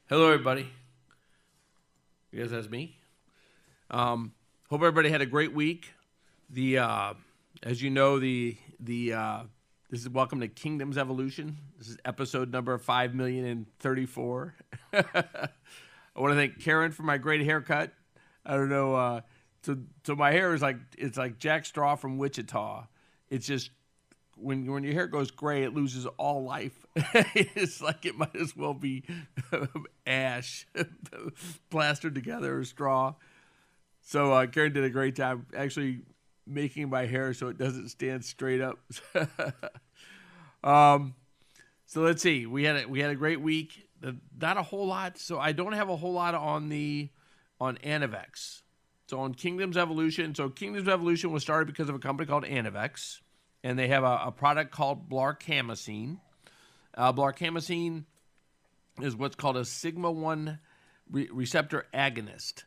Hello, everybody. I guess that's me. Hope everybody had a great week. As you know, this is Welcome to Kingdom's Evolution. This is episode number 5,034. I want to thank Karen for my great haircut. I don't know. So my hair is like Jack Straw from Wichita. It's just when your hair goes gray, it loses all life. It's like it might as well be ash plastered together or straw. So Karen did a great job actually making my hair so it doesn't stand straight up. So let's see. We had a great week. Not a whole lot. So I don't have a whole lot on Anavex. So on Kingdom's Evolution. So Kingdom's Evolution was started because of a company called Anavex. And they have a product called blarcamesine. Blarcamesine is what's called a sigma-1 receptor agonist.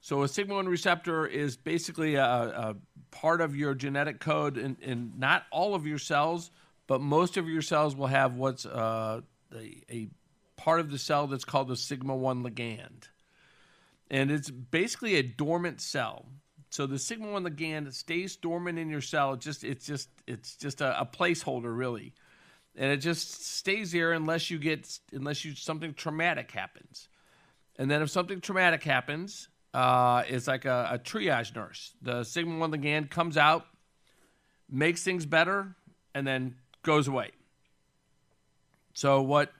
So a sigma-1 receptor is basically a part of your genetic code, and not all of your cells, but most of your cells will have what's a part of the cell that's called the sigma-1 ligand. And it's basically a dormant cell. So the sigma-1 ligand stays dormant in your cell. It's just a placeholder, really, and it just stays there unless something traumatic happens. And then if something traumatic happens, it's like a triage nurse. The sigma-1 ligand comes out, makes things better, and then goes away. So what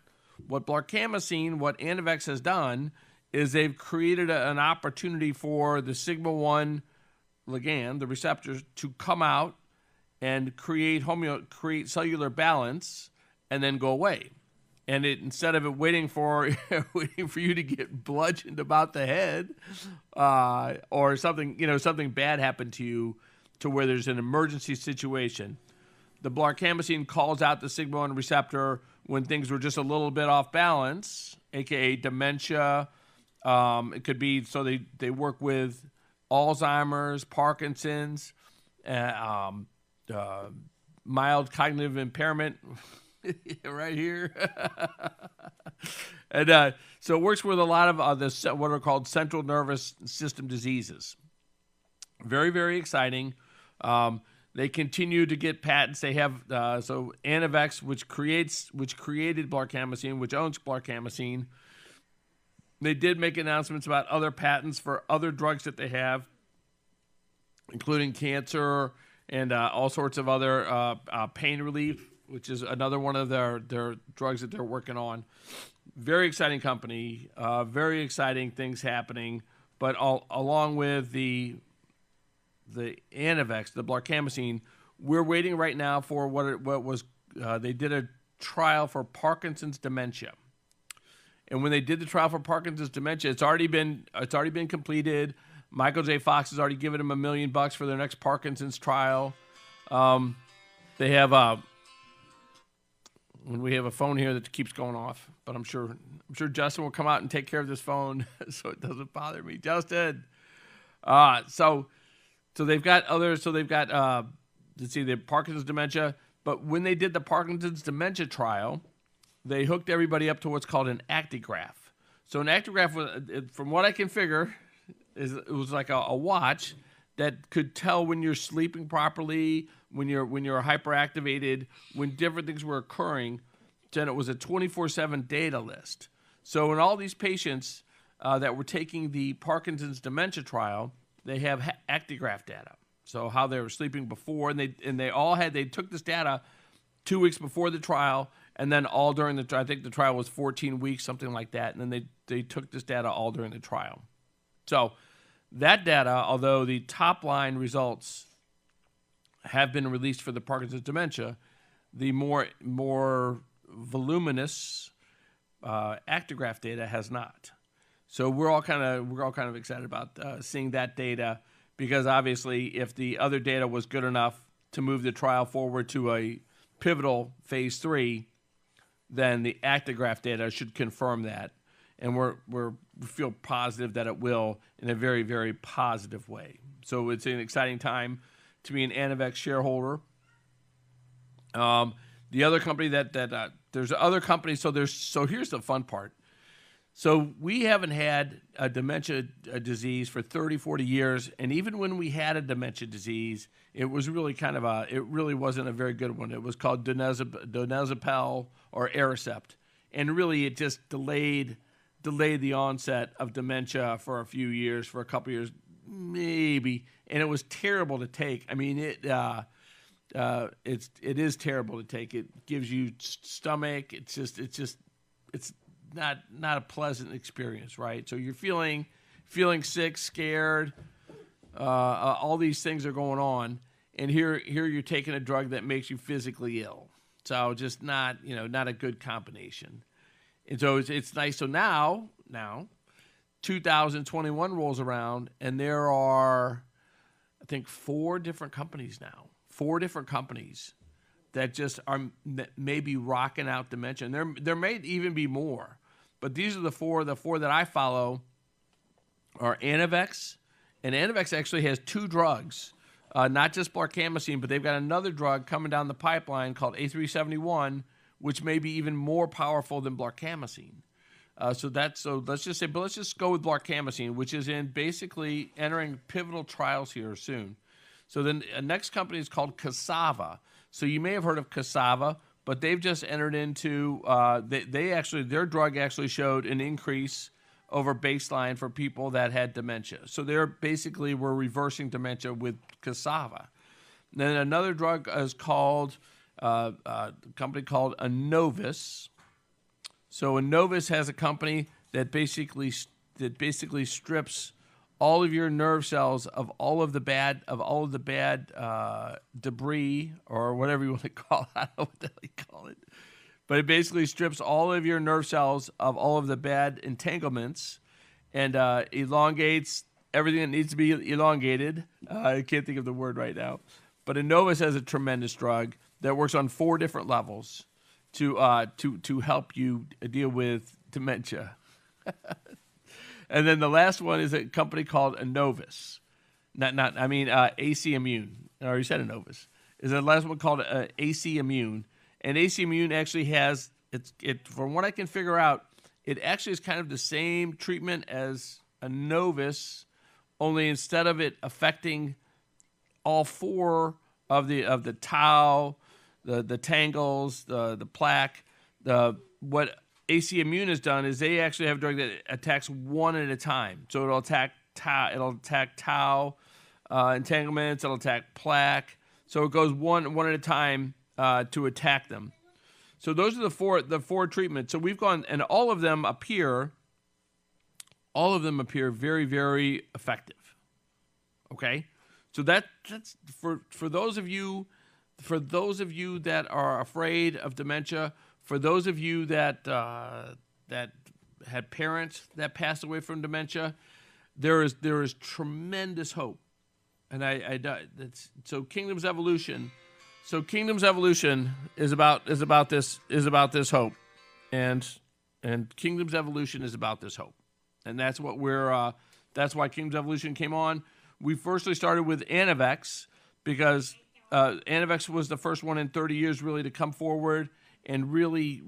blarcamesine, what Anavex has done, is they've created an opportunity for the sigma-1 ligand, the receptors, to come out and create cellular balance and then go away. And instead of it waiting for you to get bludgeoned about the head, or something bad happened to you to where there's an emergency situation, the blarcamesine calls out the sigma-1 receptor when things were just a little bit off balance, aka dementia. It could be, so they work with Alzheimer's, Parkinson's, mild cognitive impairment, right here. And so it works with a lot of what are called central nervous system diseases. Very, very exciting. They continue to get patents. They have so Anavex, which created blarcamesine, which owns blarcamesine. They did make announcements about other patents for other drugs that they have, including cancer and all sorts of other pain relief, which is another one of their drugs that they're working on. Very exciting company, very exciting things happening. But along with the Anavex, the blarcamesine, we're waiting right now for they did a trial for Parkinson's dementia. And when they did the trial for Parkinson's dementia, it's already been completed. Michael J. Fox has already given him $1 million for their next Parkinson's trial. They have when we have a phone here that keeps going off, but I'm sure Justin will come out and take care of this phone so it doesn't bother me. Justin. So they've got others. So they've got let's see, the Parkinson's dementia. But when they did the Parkinson's dementia trial, they hooked everybody up to what's called an actigraph. So an actigraph was, from what I can figure, it was like a watch that could tell when you're sleeping properly, when you're hyperactivated, when different things were occurring. Then it was a 24/7 data list. So in all these patients that were taking the Parkinson's dementia trial, they have actigraph data. So how they were sleeping before, and they took this data 2 weeks before the trial, and then all during the trial. I think the trial was 14 weeks, something like that, and then they took this data all during the trial. So that data, although the top line results have been released for the Parkinson's dementia, the more voluminous actigraph data has not. So we're all kind of excited about seeing that data, because obviously if the other data was good enough to move the trial forward to a pivotal phase 3, then the actigraph data should confirm that. And we feel positive that it will, in a very, very positive way. So it's an exciting time to be an Anavex shareholder. The other company there's other companies. So here's the fun part. So we haven't had a dementia disease for 30, 40 years. And even when we had a dementia disease, it was really it really wasn't a very good one. It was called donezepam or Aricept. And really it just delayed the onset of dementia for a few years, for a couple years, maybe. And it was terrible to take. I mean, it is terrible to take. It gives you stomach. It's not a pleasant experience, right? So you're feeling sick, scared. All these things are going on, and here you're taking a drug that makes you physically ill. So just not a good combination. And so it's nice. So now 2021 rolls around, and there are, I think, 4 different companies now. 4 different companies that just are maybe rocking out dementia. And there may even be more. But these are the four that I follow are Anavex. And Anavex actually has 2 drugs, not just blarcamesine, but they've got another drug coming down the pipeline called A371, which may be even more powerful than blarcamesine. So let's just go with blarcamesine, which is in basically entering pivotal trials here soon. So then the next company is called Cassava. So you may have heard of Cassava, but they've just entered into their drug actually showed an increase over baseline for people that had dementia. So we're reversing dementia with Cassava. Then another drug is called a company called Anovis. So Anovis has a company that basically strips all of your nerve cells of all of the bad debris, or whatever you want to call it. I don't know what the hell you call it. But it basically strips all of your nerve cells of all of the bad entanglements and elongates everything that needs to be elongated. I can't think of the word right now. But Anovis has a tremendous drug that works on 4 different levels to help you deal with dementia. And then the last one is a company called Anovis. AC Immune. I already said Anovis. Is the last one called AC Immune. And AC Immune actually has, from what I can figure out, it actually is kind of the same treatment as Anovis, only instead of it affecting all 4 of the tau, the tangles, the plaque, what AC Immune has done is they actually have a drug that attacks one at a time. So it'll attack tau entanglements, it'll attack plaque. So it goes one at a time to attack them. So those are the four treatments. So we've gone, and all of them appear very, very effective. Okay? So that's for those of you that are afraid of dementia, for those of you that had parents that passed away from dementia, there is tremendous hope. And so Kingdom's Evolution. So Kingdom's Evolution is about this hope, and Kingdom's Evolution is about this hope, and that's what that's why Kingdom's Evolution came on. We firstly started with Anavex because Anavex was the first one in 30 years really to come forward and really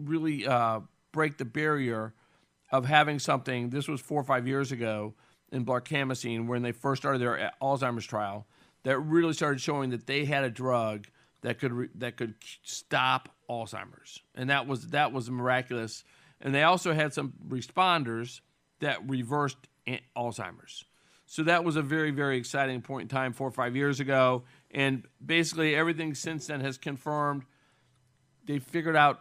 break the barrier of having something. This was 4 or 5 years ago in blarcamesine when they first started their Alzheimer's trial that really started showing that they had a drug that could stop Alzheimer's, and that was miraculous. And they also had some responders that reversed Alzheimer's. So that was a very, very exciting point in time 4 or 5 years ago. And basically everything since then has confirmed they figured out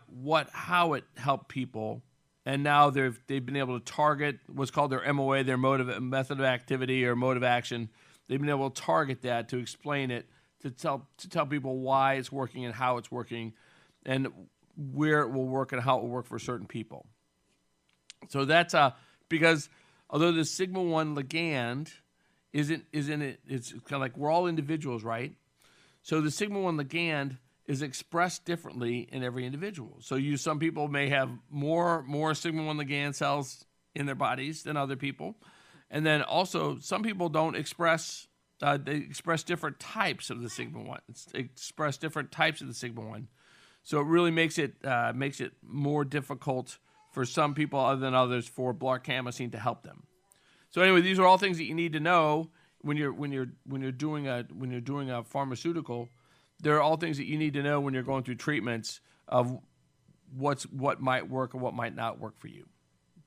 how it helped people, and now they've been able to target what's called their MOA, their method of activity or mode of action. They've been able to target that to explain it, to tell people why it's working and how it's working, and where it will work and how it will work for certain people. So that's because although the sigma-1 ligand isn't it, it's kind of like we're all individuals, right? So the sigma-1 ligand is expressed differently in every individual. So some people may have more sigma-1 ligand cells in their bodies than other people. And then also some people don't express, they express different types of the sigma-1, express different types of the sigma-1. So it really makes it more difficult for some people other than others for blarcamesine to help them. So anyway, these are all things that you need to know when you're doing a pharmaceutical. They're all things that you need to know when you're going through treatments of what might work and what might not work for you.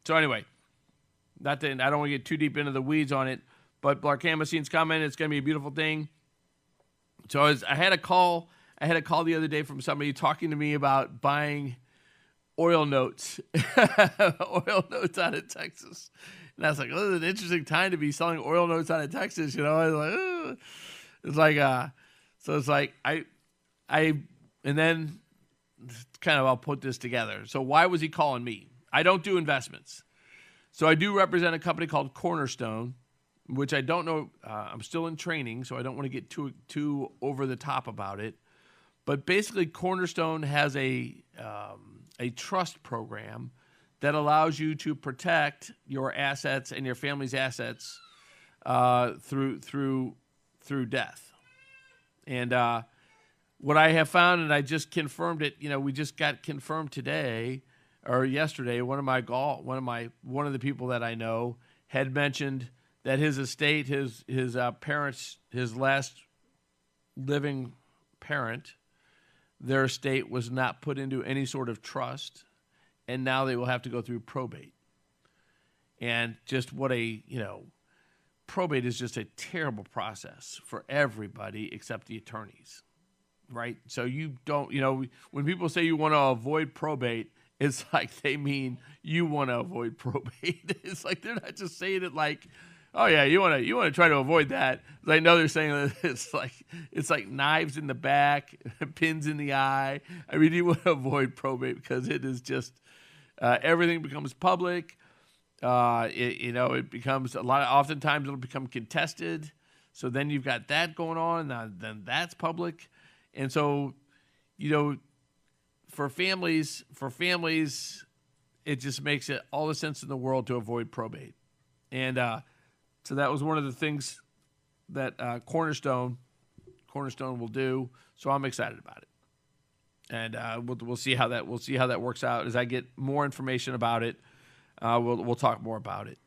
So anyway, I don't want to get too deep into the weeds on it, but blarcamesine's coming. It's going to be a beautiful thing. So I had a call the other day from somebody talking to me about buying oil notes, out of Texas. And I was like, oh, it's an interesting time to be selling oil notes out of Texas. You know, I was like, oh. And then kind of I'll put this together. So why was he calling me? I don't do investments. So I do represent a company called Cornerstone, which I don't know. I'm still in training, so I don't want to get too over the top about it. But basically, Cornerstone has a trust program that allows you to protect your assets and your family's assets through death. And what I have found, and I just confirmed it. You know, we just got confirmed today or yesterday. One of the people that I know had mentioned that his estate, his parents, his last living parent, their estate was not put into any sort of trust, and now they will have to go through probate. And just probate is just a terrible process for everybody except the attorneys, right? So you don't, when people say you want to avoid probate, it's like they mean you want to avoid probate. It's like they're not just saying it like, oh yeah, you want to try to avoid that. I know they're saying that it's like knives in the back, pins in the eye. I mean, you want to avoid probate because it is just everything becomes public. It becomes oftentimes it'll become contested. So then you've got that going on, and then that's public. And so, for families, it just makes it all the sense in the world to avoid probate. And so that was one of the things that Cornerstone will do. So I'm excited about it, and we'll see how that works out as I get more information about it. We'll talk more about it.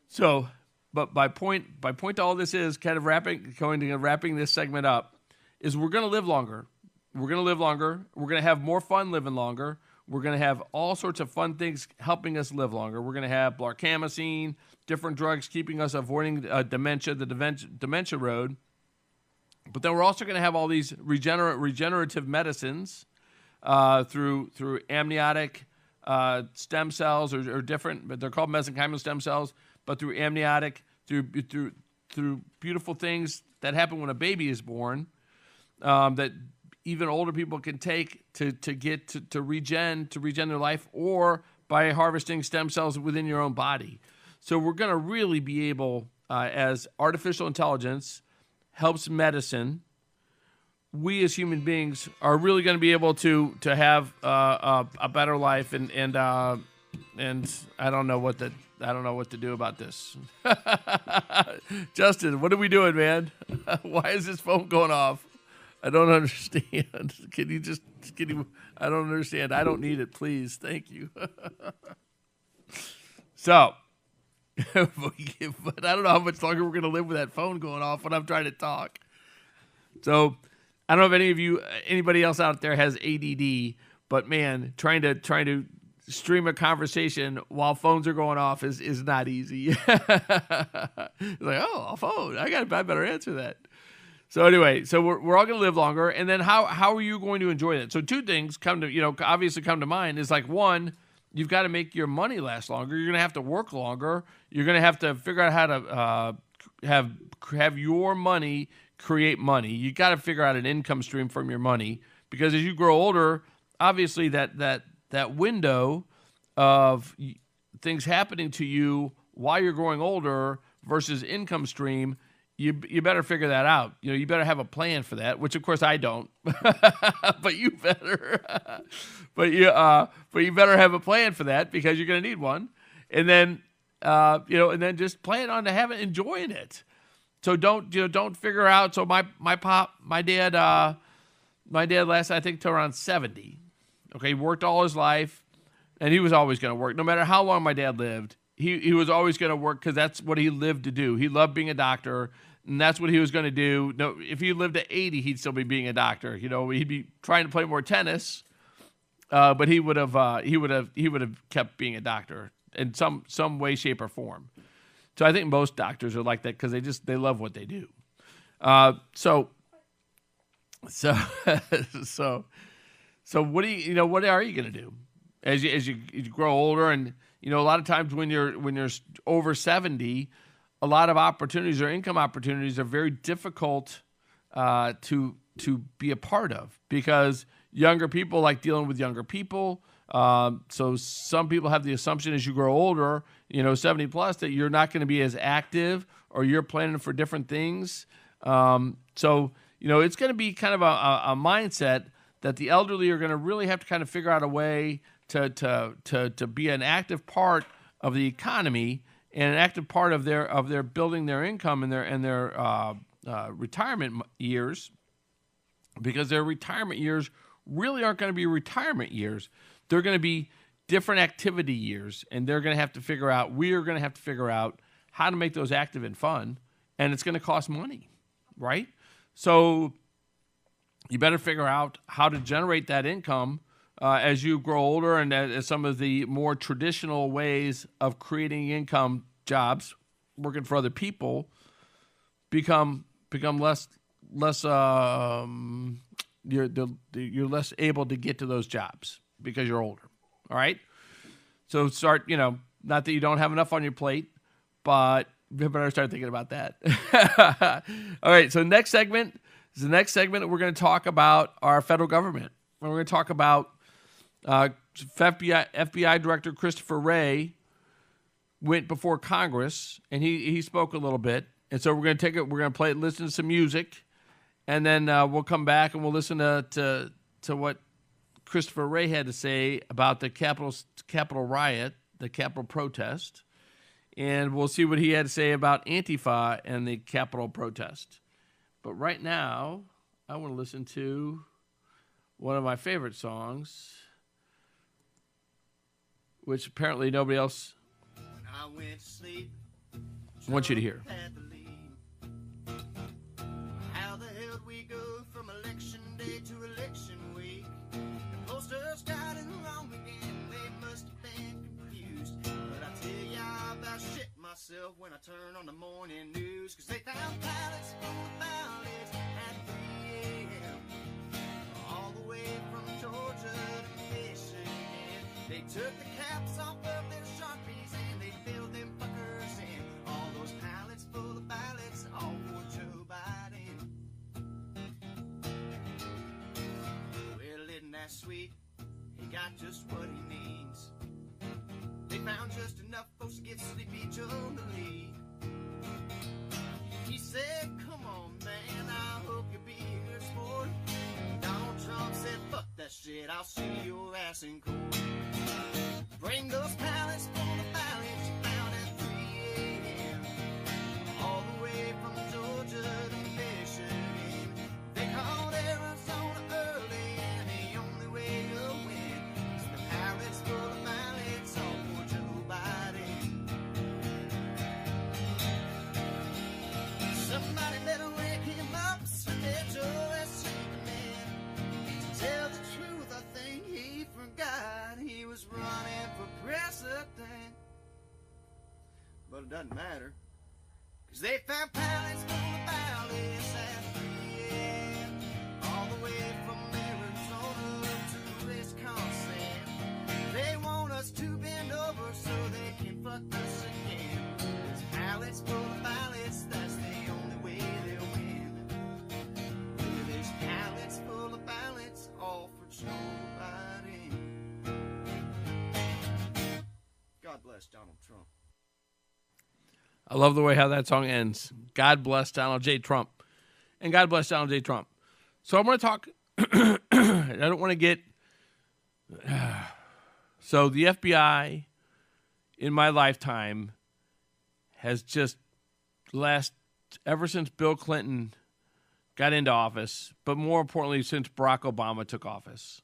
So, but my point to all this is kind of wrapping this segment up is we're going to live longer. We're going to live longer. We're going to have more fun living longer. We're going to have all sorts of fun things helping us live longer. We're going to have blarcamesine, different drugs keeping us avoiding dementia, the dementia road. But then we're also going to have all these regenerative medicines through amniotic stem cells or different, but they're called mesenchymal stem cells. But through amniotic, through beautiful things that happen when a baby is born, that even older people can take to regen their life, or by harvesting stem cells within your own body. So we're going to really be able, as artificial intelligence helps medicine, we as human beings are really going to be able to have a better life, and I don't know what to do about this. Justin, what are we doing, man? Why is this phone going off? I don't understand. Can you? I don't understand. I don't need it, please. Thank you. So, but I don't know how much longer we're going to live with that phone going off when I'm trying to talk. So, I don't know if anybody else out there has ADD, but man, trying to stream a conversation while phones are going off is not easy. It's like, oh, a phone. I better answer that. So anyway, so we're all going to live longer, and then how are you going to enjoy that? So two things obviously come to mind. Is like, one, you've got to make your money last longer. You're going to have to work longer. You're going to have to figure out how to have your money create money. You got to figure out an income stream from your money, because as you grow older, obviously that window of things happening to you while you're growing older versus income stream, you better figure that out. You better have a plan for that, which of course I don't, but you better, but you better have a plan for that, because you're going to need one. And then, and then just plan on to enjoying it. So don't figure out. So my dad lasted, I think, till around 70. Okay. He worked all his life, and he was always going to work. No matter how long my dad lived, he was always going to work, because that's what he lived to do. He loved being a doctor, and that's what he was going to do. No, if he lived to 80, he'd still be being a doctor. He'd be trying to play more tennis, but he would have kept being a doctor in some way, shape, or form. So I think most doctors are like that, because they love what they do. So what what are you going to do as you grow older? And a lot of times when you're over 70, a lot of opportunities or income opportunities are very difficult to be a part of, because younger people like dealing with younger people. So some people have the assumption as you grow older, 70 plus, that you're not going to be as active, or you're planning for different things. So it's going to be kind of a mindset that the elderly are going to really have to kind of figure out a way to be an active part of the economy, and an active part of their building their income and their retirement years, because their retirement years really aren't going to be retirement years. They're going to be different activity years, and we are going to have to figure out how to make those active and fun, and it's going to cost money, right? So you better figure out how to generate that income as you grow older, and as some of the more traditional ways of creating income, jobs, working for other people, become less you're less able to get to those jobs because you're older. All right. So start, not that you don't have enough on your plate, but you better start thinking about that. All right. So next segment we're going to talk about our federal government. We're going to talk about FBI Director Christopher Wray went before Congress, and he spoke a little bit. And so we're going to take it. We're going to listen to some music, and then we'll come back and we'll listen to what Christopher Wray had to say about the Capitol riot, the Capitol protest, and we'll see what he had to say about Antifa and the Capitol protest. But right now, I want to listen to one of my favorite songs, which apparently nobody else wants you to hear. How the hell do we go from election day to election week? The posters got it wrong again. They must have been confused. But I tell ya, I about shit myself when I turn on the morning news. Cause they found ballots full of ballots at 3 a.m. all the way from Georgia to Michigan. They took the caps off of their Sharpies and they filled them fuckers in. All those pallets full of ballots, all for Joe Biden. Well, isn't that sweet? He got just what he needs. They found just enough folks to get Sleepy Joe in the lead. He said, come on, man, I hope you'll be a good sport. that shit, I'll see your ass in court. Bring those pallets full of ballots you found at 3 a.m. all the way from Georgia to Michigan. They called Arizona early, and the only way to win is the pallets full of ballots all for Joe Biden. Somebody better wake him up, so that Joe is sleeping in. To tell the truth, I think he forgot he was running for president. But it doesn't matter, 'cause they found pallets full of ballots at 3 a.m. all the way from Arizona to Wisconsin. They want us to bend over so they can fuck us again. There's pallets full of ballots, that's the only way they'll win. There's pallets full of ballots, all for Joe Biden. God bless Donald Trump. I love the way how that song ends. God bless Donald J. Trump. And God bless Donald J. Trump. So I'm going to talk. I don't want to get. So the FBI in my lifetime has just ever since Bill Clinton got into office, but more importantly, since Barack Obama took office,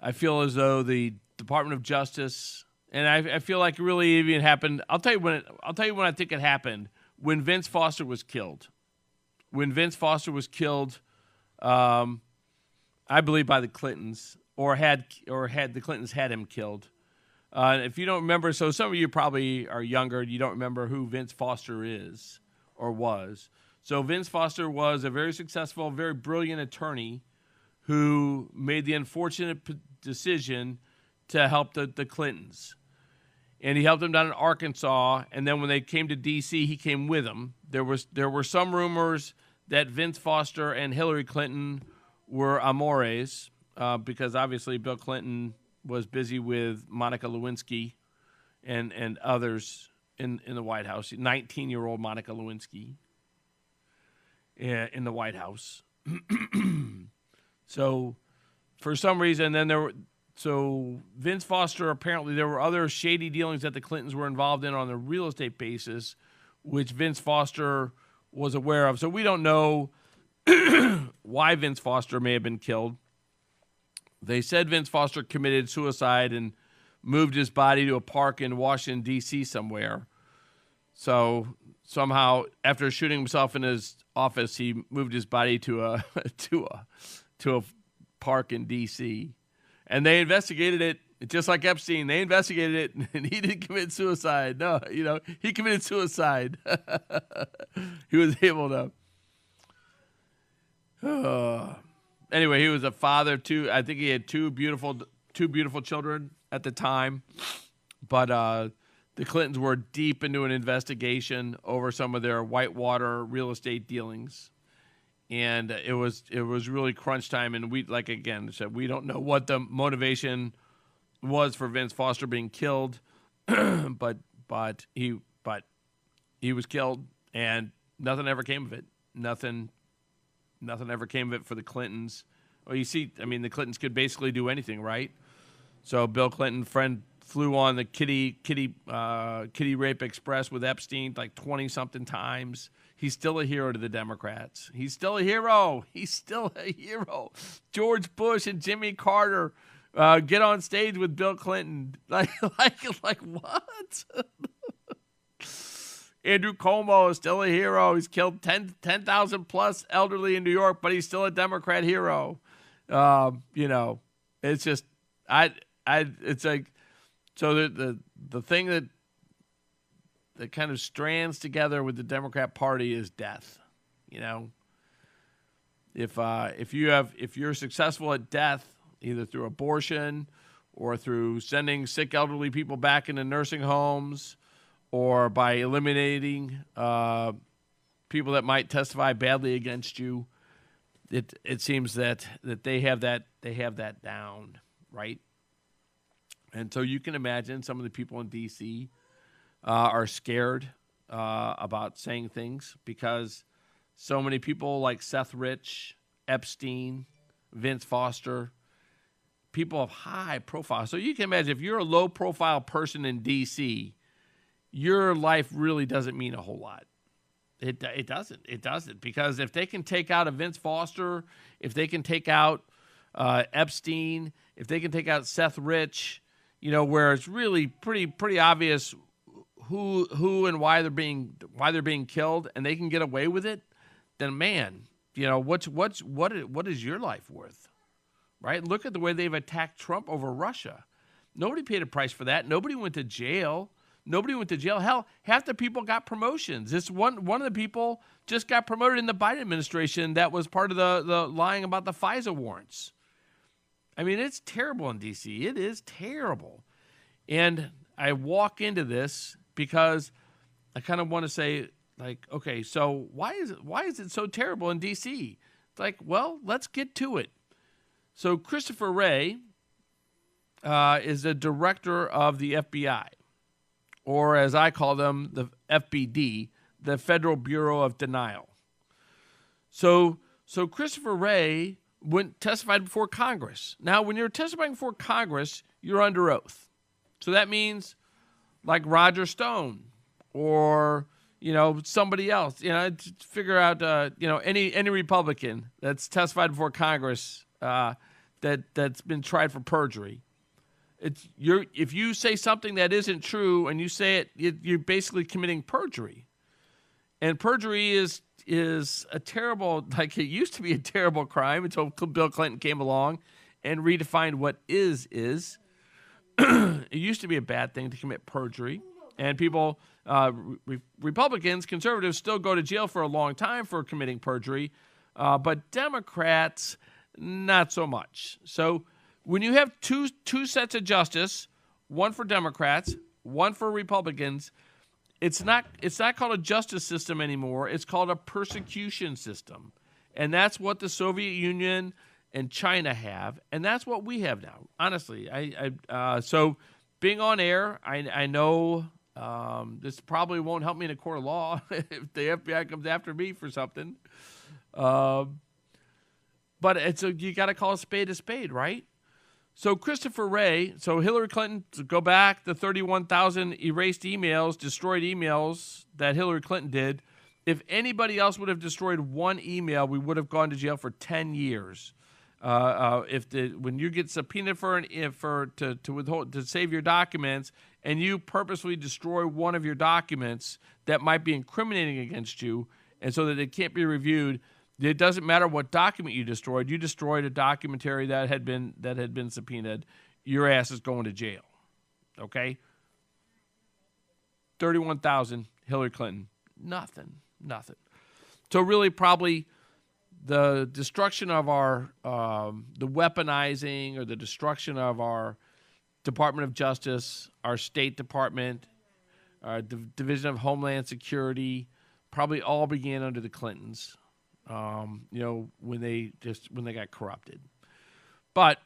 I feel as though the Department of Justice. And I feel like it really even happened. I'll tell you when I think it happened. When Vince Foster was killed. When Vince Foster was killed, I believe by the Clintons, or had the Clintons had him killed. If you don't remember, so some of you probably are younger. You don't remember who Vince Foster is or was. So Vince Foster was a very successful, very brilliant attorney who made the unfortunate decision to help the Clintons. And he helped them down in Arkansas, and then when they came to D.C., he came with them. There were some rumors that Vince Foster and Hillary Clinton were amores, because obviously Bill Clinton was busy with Monica Lewinsky and others in the White House. 19-year-old Monica Lewinsky in the White House. So for some reason, So Vince Foster, apparently there were other shady dealings that the Clintons were involved in on the real estate basis, which Vince Foster was aware of. So we don't know why Vince Foster may have been killed. They said Vince Foster committed suicide and moved his body to a park in Washington, D.C. somewhere. So somehow, after shooting himself in his office, he moved his body to a park in D.C., and they investigated it, just like Epstein. They investigated it, and he didn't commit suicide. No, he committed suicide. He was able to. Anyway, he was a father too. I think he had two beautiful children at the time. But the Clintons were deep into an investigation over some of their Whitewater real estate dealings. And it was really crunch time, and we, like again said, we don't know what the motivation was for Vince Foster being killed, but he was killed, and nothing ever came of it. Nothing ever came of it for the Clintons. Well, you see, I mean, the Clintons could basically do anything, right? So Bill Clinton flew on the kitty rape express with Epstein like 20-something times. He's still a hero to the Democrats. He's still a hero. George Bush and Jimmy Carter get on stage with Bill Clinton. Like what? Andrew Cuomo is still a hero. He's killed 10,000 plus elderly in New York, but he's still a Democrat hero. It's just it's like, so the thing that kind of strands together with the Democrat Party is death. If you're successful at death, either through abortion or through sending sick elderly people back into nursing homes, or by eliminating people that might testify badly against you, it seems that they have that down, right? And so you can imagine some of the people in D.C. Are scared about saying things, because so many people like Seth Rich, Epstein, Vince Foster, people of high profile. So you can imagine if you're a low profile person in D.C., your life really doesn't mean a whole lot. It doesn't. It doesn't. Because if they can take out a Vince Foster, if they can take out Epstein, if they can take out Seth Rich, where it's really pretty obvious who and why they're being killed, and they can get away with it, then man, what is your life worth? Right? Look at the way they've attacked Trump over Russia. Nobody paid a price for that. Nobody went to jail. Hell, half the people got promotions. This one of the people just got promoted in the Biden administration that was part of the lying about the FISA warrants. I mean, it's terrible in D.C. It is terrible. And I walk into this because I kind of want to say, like, okay, so why is it so terrible in D.C.? It's like, well, let's get to it. So Christopher Wray is the director of the FBI, or as I call them, the FBD, the Federal Bureau of Denial. So Christopher Wray testified before Congress. Now, when you're testifying before Congress, you're under oath. So that means like Roger Stone or, somebody else, figure out, any Republican that's testified before Congress that's been tried for perjury. If you say something that isn't true and you say it, you're basically committing perjury. And perjury is a terrible, like it used to be a terrible crime until Bill Clinton came along and redefined what is. It used to be a bad thing to commit perjury. And people, Republicans, conservatives still go to jail for a long time for committing perjury. But Democrats, not so much. So when you have two sets of justice, one for Democrats, one for Republicans, it's not called a justice system anymore. It's called a persecution system. And that's what the Soviet Union and China have, and that's what we have now. Honestly, so being on air, I know this probably won't help me in a court of law if the FBI comes after me for something. But you got to call a spade, right? So Christopher Wray, so Hillary Clinton, to go back, the 31,000 erased emails, destroyed emails that Hillary Clinton did. If anybody else would have destroyed one email, we would have gone to jail for 10 years. When you get subpoenaed to withhold, to save your documents, and you purposely destroy one of your documents that might be incriminating against you, and so that it can't be reviewed, it doesn't matter what document you destroyed. You destroyed a documentary that had been subpoenaed. Your ass is going to jail. Okay. 31,000 Hillary Clinton, nothing. So really, probably the destruction of our the weaponizing or the destruction of our Department of Justice, our State Department, our Division of Homeland Security, probably all began under the Clintons. When they got corrupted. But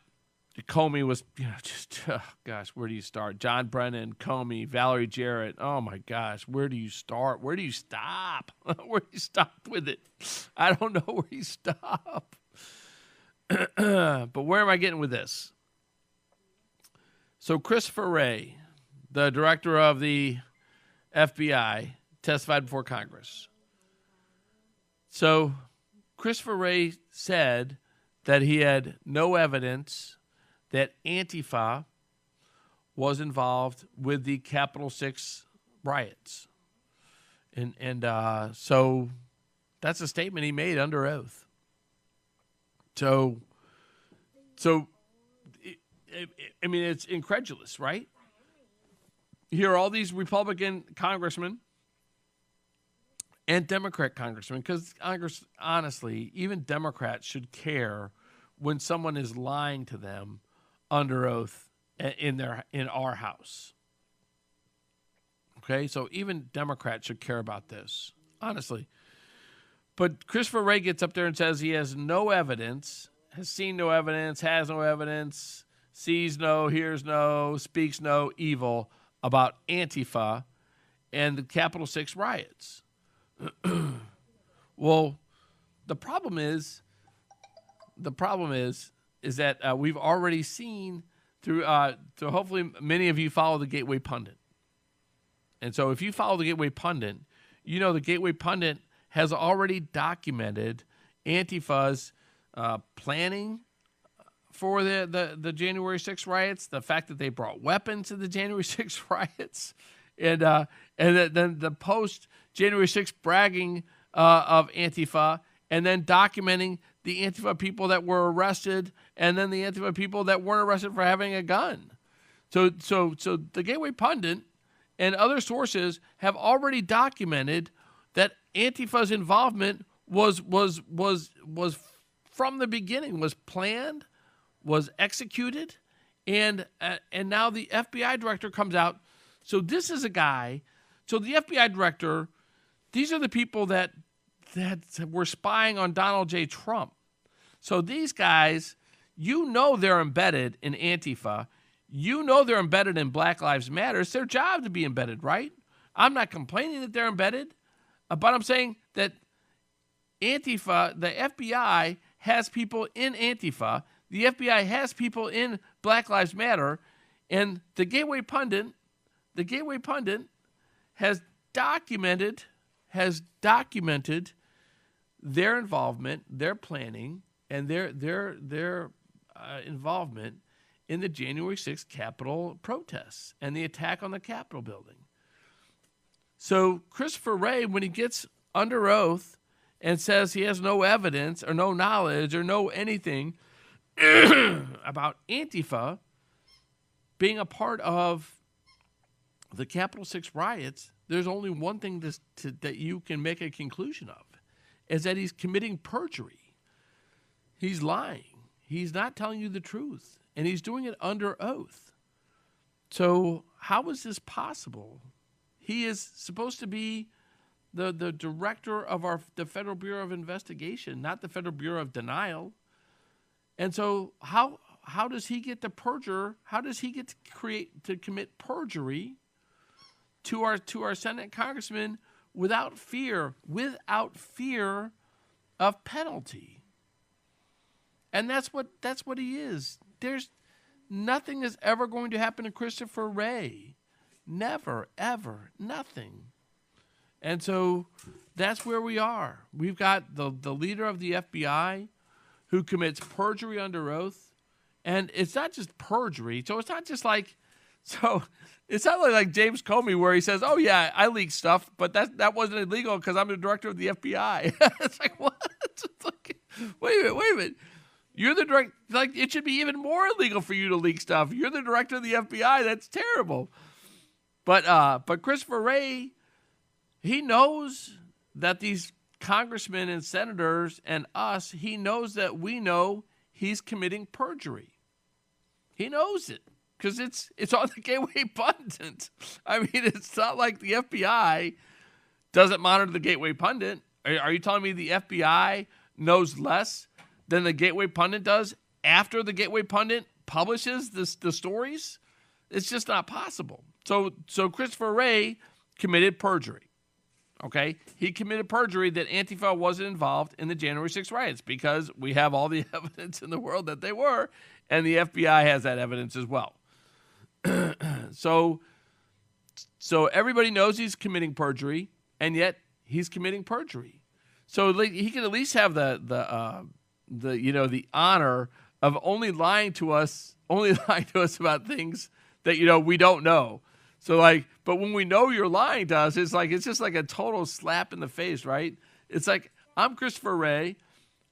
Comey was, where do you start? John Brennan, Comey, Valerie Jarrett. Oh my gosh, where do you start? Where do you stop? Where do you stop with it? I don't know where you stop. But where am I getting with this? So Christopher Wray, the director of the FBI, testified before Congress. So Christopher Wray said that he had no evidence that Antifa was involved with the Capitol 6 riots. And so that's a statement he made under oath. So it's incredulous, right? You hear all these Republican congressmen and Democrat congressmen, because Congress, honestly, even Democrats should care when someone is lying to them under oath in our house. Okay, so even Democrats should care about this, honestly. But Christopher Wray gets up there and says he has no evidence, has seen no evidence, has no evidence, sees no, hears no, speaks no evil about Antifa and the Capitol 6 riots. Well, the problem is the problem is that we've already seen through. So hopefully, many of you follow the Gateway Pundit, and so if you follow the Gateway Pundit, you know the Gateway Pundit has already documented Antifa's planning for the January 6th riots, the fact that they brought weapons to the January 6th riots, and then the post January 6th bragging of Antifa, and then documenting the Antifa people that were arrested, and then the Antifa people that weren't arrested for having a gun. So the Gateway Pundit and other sources have already documented that Antifa's involvement was from the beginning, was planned, was executed, and now the FBI director comes out. So this is a guy. So the FBI director, these are the people that were spying on Donald J. Trump. So these guys, you know they're embedded in Antifa. You know they're embedded in Black Lives Matter. It's their job to be embedded, right? I'm not complaining that they're embedded, but I'm saying that Antifa, the FBI, has people in Antifa. The FBI has people in Black Lives Matter, and the Gateway Pundit has documented their involvement, their planning, and their involvement in the January 6th Capitol protests and the attack on the Capitol building. So Christopher Wray, when he gets under oath and says he has no evidence or no knowledge or no anything about Antifa being a part of the Capitol 6 riots, there's only one thing that you can make a conclusion of, is that he's committing perjury. He's lying. He's not telling you the truth, and he's doing it under oath. So how is this possible? He is supposed to be the director of the Federal Bureau of Investigation, not the Federal Bureau of Denial. And so how does he get to perjure? How does he get to commit perjury to our Senate congressman without fear of penalty? And that's what he is. There's nothing is ever going to happen to Christopher Wray. Never, ever, nothing. And so that's where we are. We've got the leader of the FBI who commits perjury under oath. And it's not just perjury. So it's not just like, it's not like James Comey where he says, oh yeah, I leaked stuff, but that wasn't illegal because I'm the director of the FBI. It's like, what? It's like, wait a minute. You're the director. Like, it should be even more illegal for you to leak stuff. You're the director of the FBI. That's terrible. But Christopher Wray, he knows that these congressmen and senators and us, he knows that we know he's committing perjury. He knows it because it's on the Gateway Pundit. I mean, it's not like the FBI doesn't monitor the Gateway Pundit. Are you telling me the FBI knows less than the Gateway Pundit does after the Gateway Pundit publishes the stories? It's just not possible. So Christopher Wray committed perjury. Okay? He committed perjury that Antifa wasn't involved in the January 6th riots because we have all the evidence in the world that they were, and the FBI has that evidence as well. So everybody knows he's committing perjury, and yet he's committing perjury. So he can at least have the honor of only lying to us about things that we don't know. So but when we know you're lying to us, it's just like a total slap in the face, right? It's like, I'm Christopher Wray.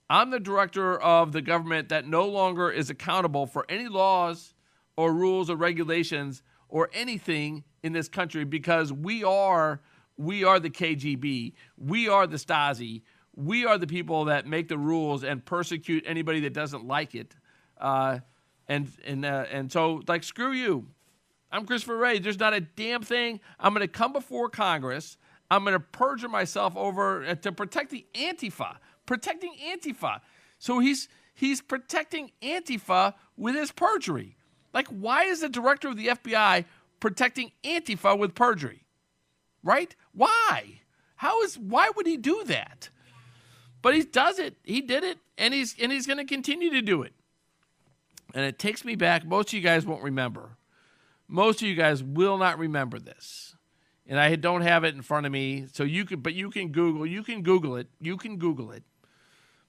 I'm the director of the government that no longer is accountable for any laws or rules or regulations or anything in this country because we are the KGB. We are the Stasi. We are the people that make the rules and persecute anybody that doesn't like it. And so screw you. I'm Christopher Wray. There's not a damn thing. I'm going to come before Congress. I'm going to perjure myself over to protect the Antifa. Protecting Antifa. So he's protecting Antifa with his perjury. Why is the director of the FBI protecting Antifa with perjury? Right? Why? Why would he do that? But he does it. He did it. And he's going to continue to do it. And it takes me back. Most of you guys won't remember. Most of you guys will not remember this. And I don't have it in front of me, so you can Google it. You can Google it.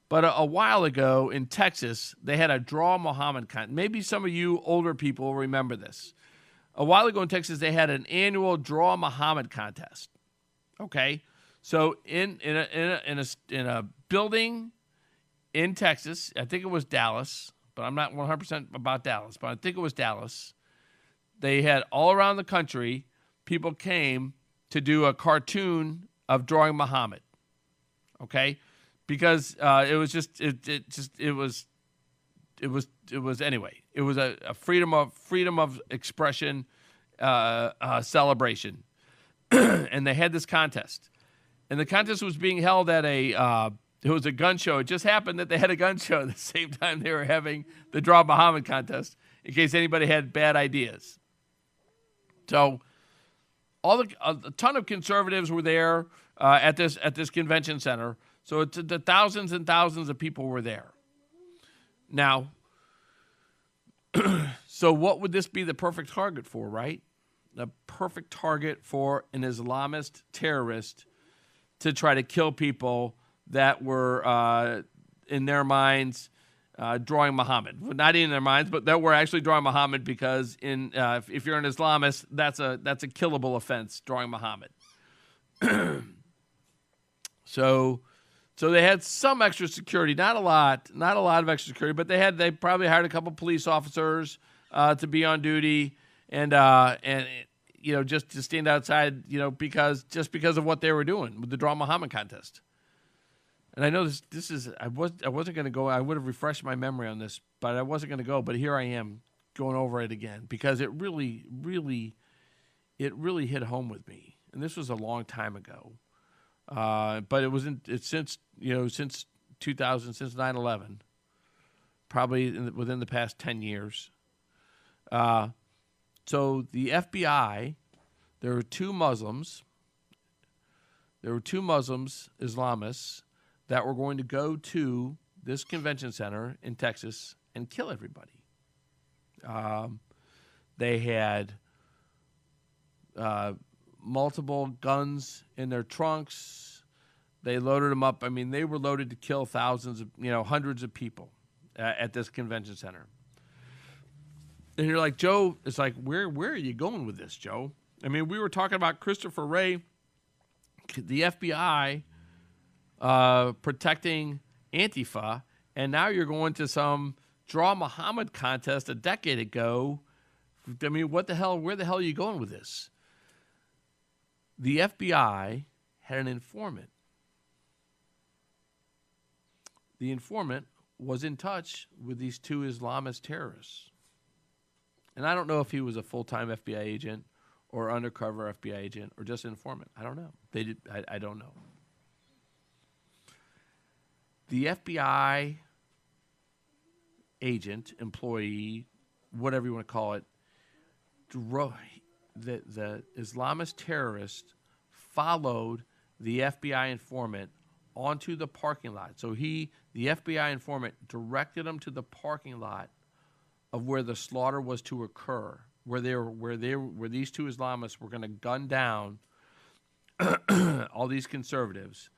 But a while ago in Texas, they had a Draw Muhammad contest. Maybe some of you older people will remember this. A while ago in Texas, they had an annual Draw Muhammad contest. Okay, so in a building in Texas, I think it was Dallas, but I'm not 100% about Dallas, but I think it was Dallas. They had all around the country, people came to do a cartoon of drawing Muhammad. Okay, because it was anyway. It was a freedom of expression celebration, and they had this contest, and the contest was being held at it was a gun show. It just happened that they had a gun show at the same time they were having the Draw Muhammad contest, in case anybody had bad ideas. So, a ton of conservatives were there at this convention center. So the thousands and thousands of people were there. Now, so what would this be the perfect target for, right? The perfect target for an Islamist terrorist to try to kill people that were, in their minds, drawing Muhammad. Well, not in their minds, but that were actually drawing Muhammad, because if you're an Islamist, that's a killable offense, drawing Muhammad. So they had some extra security, not a lot of extra security, but they probably hired a couple police officers to be on duty, and just to stand outside, because of what they were doing with the Draw Muhammad contest. And I know this is I wasn't going to go. I would have refreshed my memory on this, but I wasn't going to go. But here I am going over it again, because it really hit home with me. And this was a long time ago. But since 2000, since 9/11, probably within the past 10 years. So the FBI, there were two Muslims, Islamists, that were going to go to this convention center in Texas and kill everybody. They had multiple guns in their trunks. They loaded them up. I mean, they were loaded to kill hundreds of people at this convention center. And you're like, Joe, it's like, where are you going with this, Joe? I mean, we were talking about Christopher Wray, the FBI, protecting Antifa, and now you're going to some Draw Muhammad contest a decade ago. I mean, where the hell are you going with this? The FBI had an informant. The informant was in touch with these two Islamist terrorists. And I don't know if he was a full-time FBI agent or undercover FBI agent or just an informant. I don't know. I don't know. The FBI agent, employee, whatever you want to call it, the Islamist terrorist followed the FBI informant onto the parking lot. So the FBI informant directed him to the parking lot of where the slaughter was to occur, where these two Islamists were going to gun down all these conservatives.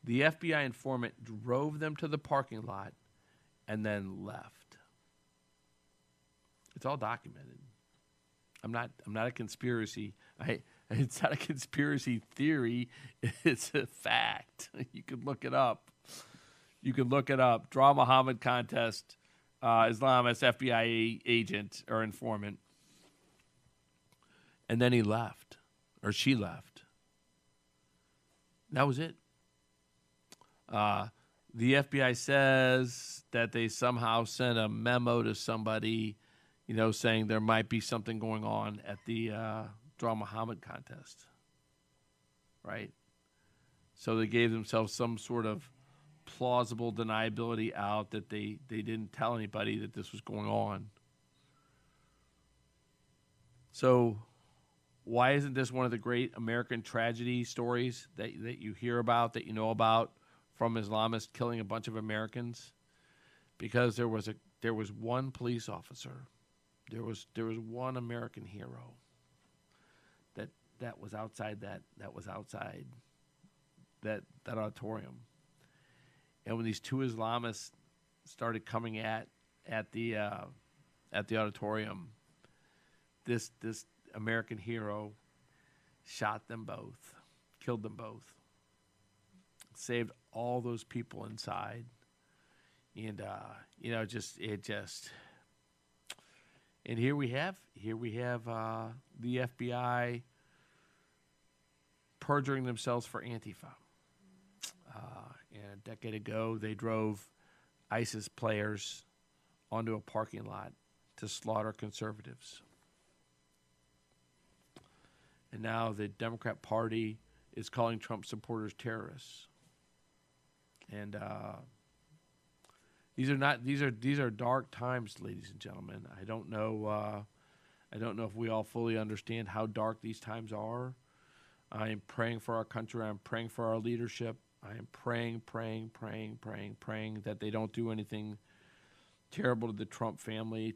The FBI informant drove them to the parking lot and then left. It's all documented. I'm not a conspiracy. It's not a conspiracy theory. It's a fact. You can look it up. Draw Muhammad contest, Islamist FBI agent or informant. And then he left, or she left. That was it. The FBI says that they somehow sent a memo to somebody, saying there might be something going on at the Draw Muhammad contest, right? So they gave themselves some sort of plausible deniability out that they didn't tell anybody that this was going on. So why isn't this one of the great American tragedy stories that you hear about, that you know about, from Islamists killing a bunch of Americans? because there was one police officer, there was one American hero that was outside that auditorium. And when these two Islamists started coming at the auditorium, this American hero shot them both, killed them both, saved all those people inside, and and here we have the FBI perjuring themselves for Antifa. And a decade ago, they drove ISIS players onto a parking lot to slaughter conservatives. And now the Democrat Party is calling Trump supporters terrorists. And these are dark times, ladies and gentlemen. I don't know if we all fully understand how dark these times are. I am praying for our country. I'm praying for our leadership. I am praying that they don't do anything terrible to the Trump family.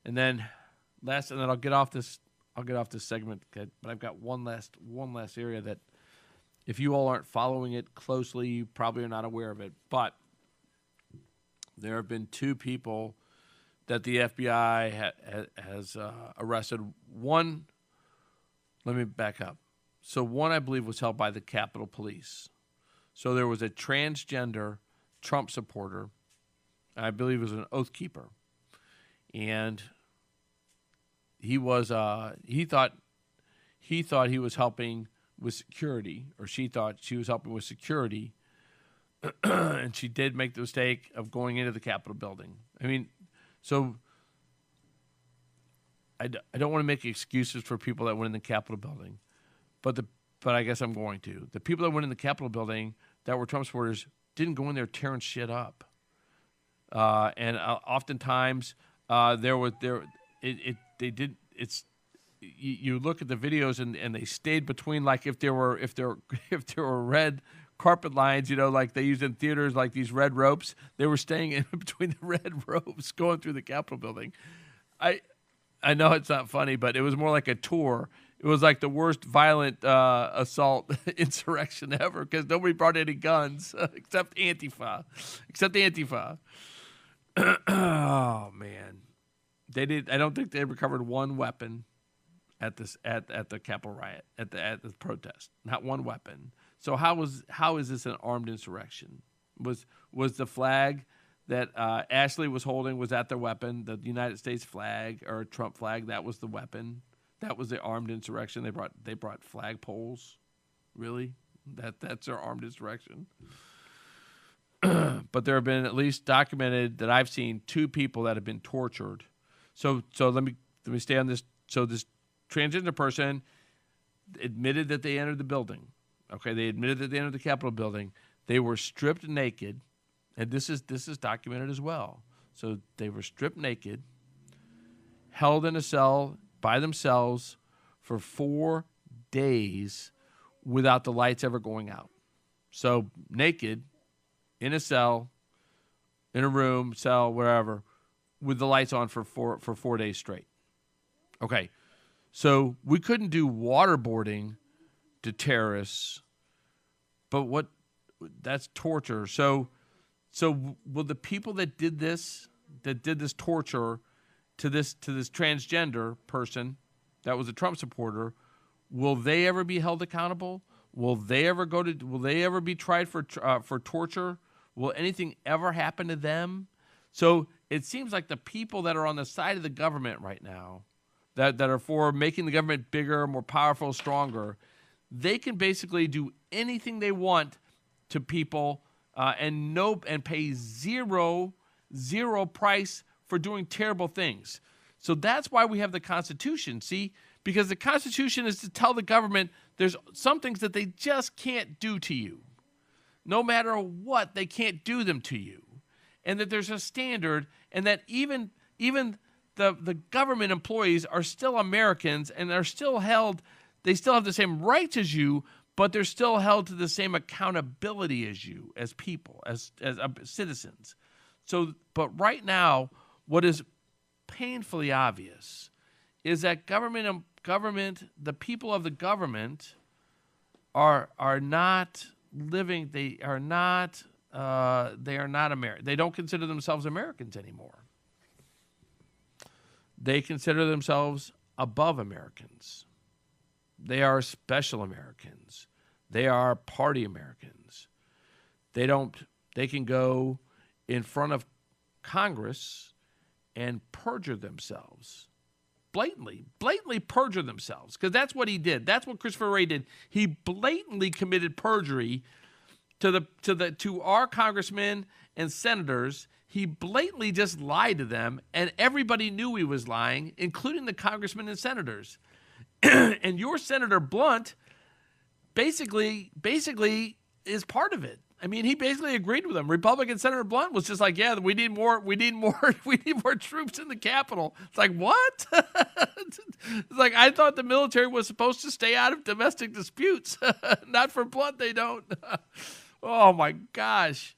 And then I'll get off this segment. But I've got one last area that, if you all aren't following it closely, you probably are not aware of it. But there have been two people that the FBI has arrested. One, let me back up. So one, I believe, was held by the Capitol Police. So there was a transgender Trump supporter, I believe it was an Oath Keeper, and he was he thought he was helping with security, or she thought she was helping with security, and she did make the mistake of going into the Capitol building. I mean, so I don't want to make excuses for people that went in the Capitol building. But I guess I'm going to. The people that went in the Capitol building that were Trump supporters didn't go in there tearing shit up. And oftentimes you look at the videos and they stayed between, like, if there were red carpet lines, like they used in theaters, like these red ropes, they were staying in between the red ropes going through the Capitol building. I know it's not funny, but it was more like a tour. It was like the worst violent assault insurrection ever, because nobody brought any guns except Antifa. Oh man, they did. I don't think they recovered one weapon at the Capitol riot, at the protest. Not one weapon. So how is this an armed insurrection? Was the flag that Ashley was holding, was that their weapon? The United States flag or Trump flag, that was the weapon. That was the armed insurrection. They brought flagpoles. Really? That's their armed insurrection. But there have been, at least documented, that I've seen, two people that have been tortured. So let me stay on this. So this transgender person admitted that they entered the building. Okay, they admitted that they entered the Capitol building. They were stripped naked, and this is documented as well. So they were stripped naked, held in a cell by themselves for 4 days without the lights ever going out. So naked, in a cell, in a room, cell, wherever, with the lights on for 4 days straight. Okay, so we couldn't do waterboarding to terrorists, but that's torture. So will the people that did this torture to this transgender person that was a Trump supporter, will they ever be held accountable? Will they ever be tried for torture? Will anything ever happen to them? So it seems like the people that are on the side of the government right now, that are for making the government bigger, more powerful, stronger, they can basically do anything they want to people and pay zero price for doing terrible things. So that's why we have the Constitution, see? Because the Constitution is to tell the government there's some things that they just can't do to you. No matter what, they can't do them to you. And that there's a standard, and that even the government employees are still Americans and are still held, they still have the same rights as you, but they're still held to the same accountability as you, as people, as citizens. So, but right now, what is painfully obvious is that the people of the government are not living. They are not American. They don't consider themselves Americans anymore. They consider themselves above Americans. They are special Americans. They are party Americans. They can go in front of Congress and perjure themselves. Blatantly perjure themselves, because that's what he did. That's what Christopher Wray did. He blatantly committed perjury to our congressmen and senators. He blatantly just lied to them, and everybody knew he was lying, including the congressmen and senators. And your Senator Blunt basically is part of it. I mean, he basically agreed with them. Republican Senator Blunt was just like, "Yeah, we need more troops in the Capitol." It's like, what? It's like, I thought the military was supposed to stay out of domestic disputes. Not for Blunt, they don't. Oh my gosh.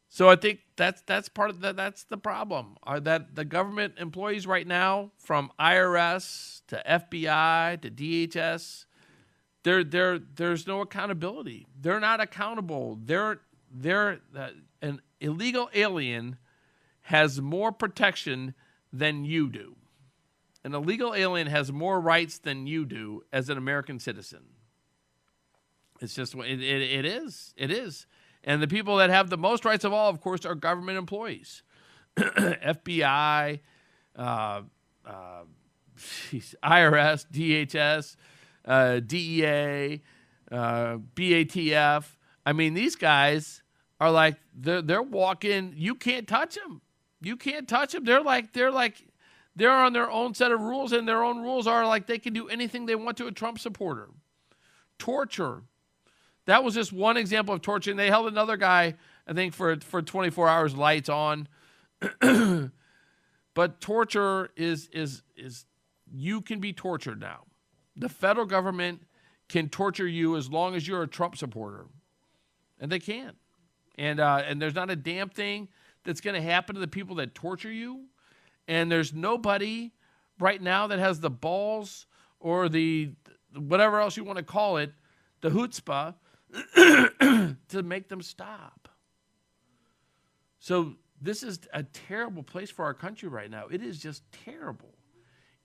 So I think that's part of that's the problem. Are that the government employees right now, from IRS to FBI to DHS, there's no accountability. They're not accountable. An illegal alien has more protection than you do. An illegal alien has more rights than you do as an American citizen. It's just it is. And the people that have the most rights of all, of course, are government employees. FBI, IRS, DHS, DEA, BATF. I mean, these guys are like, they're walking. You can't touch them. You can't touch them. They're on their own set of rules, and their own rules are like they can do anything they want to a Trump supporter. Torture. That was just one example of torture. And they held another guy, I think, for 24 hours, lights on. But torture is you can be tortured now. The federal government can torture you as long as you're a Trump supporter, and they can. And there's not a damn thing that's going to happen to the people that torture you. And there's nobody right now that has the balls or the whatever else you want to call it, the chutzpah, to make them stop. So this is a terrible place for our country right now. It is just terrible.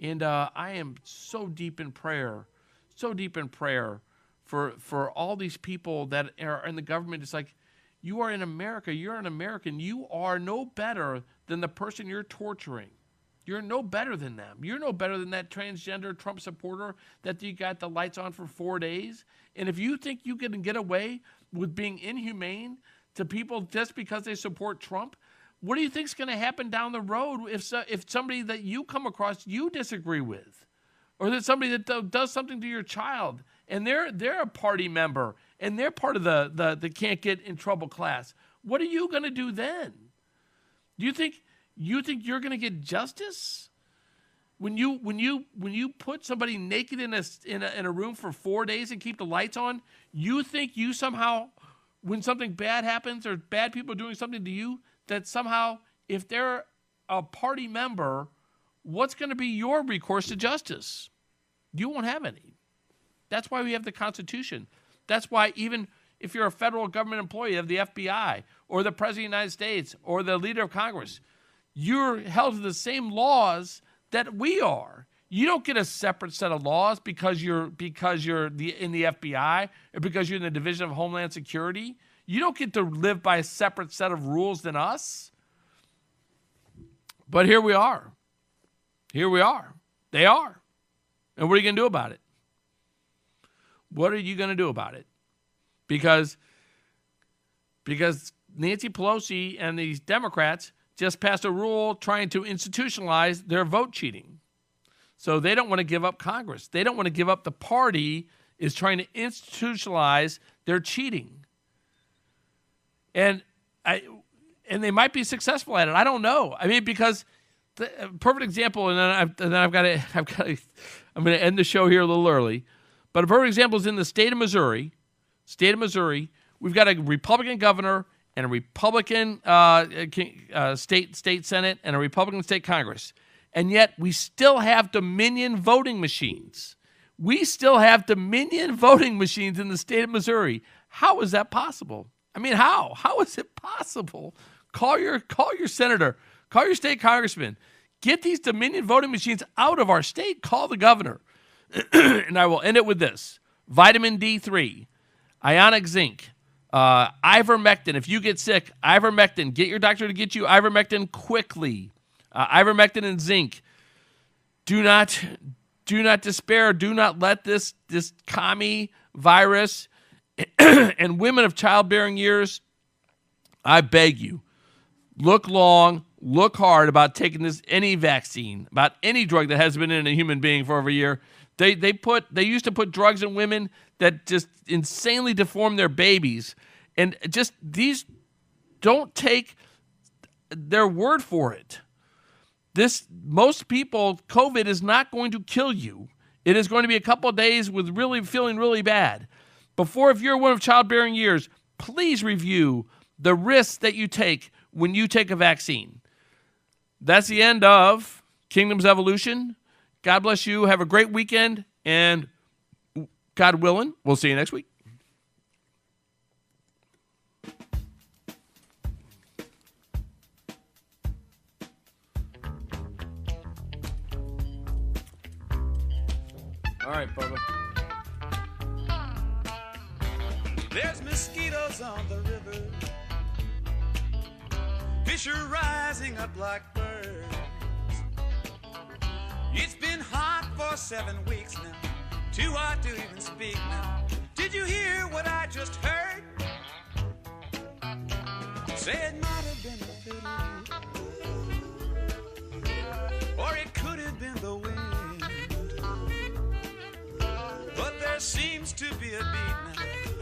And I am so deep in prayer for all these people that are in the government. It's like, you are in America. You're an American. You are no better than the person you're torturing. You're no better than them. You're no better than that transgender Trump supporter that you got the lights on for 4 days. And if you think you can get away with being inhumane to people just because they support Trump, what do you think is going to happen down the road if somebody that you come across you disagree with, or that somebody that does something to your child and they're a party member and they're part of the can't get in trouble class? What are you going to do then? Do you think you're going to get justice when you put somebody naked in a room for 4 days and keep the lights on? You think you somehow, when something bad happens or bad people are doing something to you, that somehow, if they're a party member, what's going to be your recourse to justice? You won't have any. That's why we have the Constitution. That's why even if you're a federal government employee of the FBI or the President of the United States or the leader of Congress, you're held to the same laws that we are. You don't get a separate set of laws because you're in the FBI or because you're in the Division of Homeland Security. You don't get to live by a separate set of rules than us. But here we are. Here we are. They are. And what are you going to do about it? What are you going to do about it? Because Nancy Pelosi and these Democrats just passed a rule trying to institutionalize their vote cheating. So they don't want to give up Congress. They don't want to give up the party is trying to institutionalize their cheating. And they might be successful at it. I don't know. I mean, because the perfect example, and then I'm going to end the show here a little early. But a perfect example is in the state of Missouri. We've got a Republican governor and a Republican state Senate and a Republican state Congress. And yet we still have Dominion voting machines. We still have Dominion voting machines in the state of Missouri. How is that possible? I mean, how? How is it possible? Call your senator. Call your state congressman. Get these Dominion voting machines out of our state. Call the governor. And I will end it with this. Vitamin D3, ionic zinc, ivermectin. If you get sick, ivermectin. Get your doctor to get you ivermectin quickly. Ivermectin and zinc. Do not despair. Do not let this commie virus and women of childbearing years, I beg you, look long, look hard about taking any vaccine, about any drug that has been in a human being for over a year. They used to put drugs in women that just insanely deform their babies. And just these, don't take their word for it. Most people, COVID is not going to kill you. It is going to be a couple of days with really feeling really bad. Before, if you're a woman of childbearing years, please review the risks that you take when you take a vaccine. That's the end of Kingdom's Evolution. God bless you. Have a great weekend. And God willing, we'll see you next week. All right, Bubba. There's mosquitoes on the river, fish are rising up like birds. It's been hot for 7 weeks now, too hot to even speak now. Did you hear what I just heard? Say it might have been a fiddle, or it could have been the wind, but there seems to be a beat now.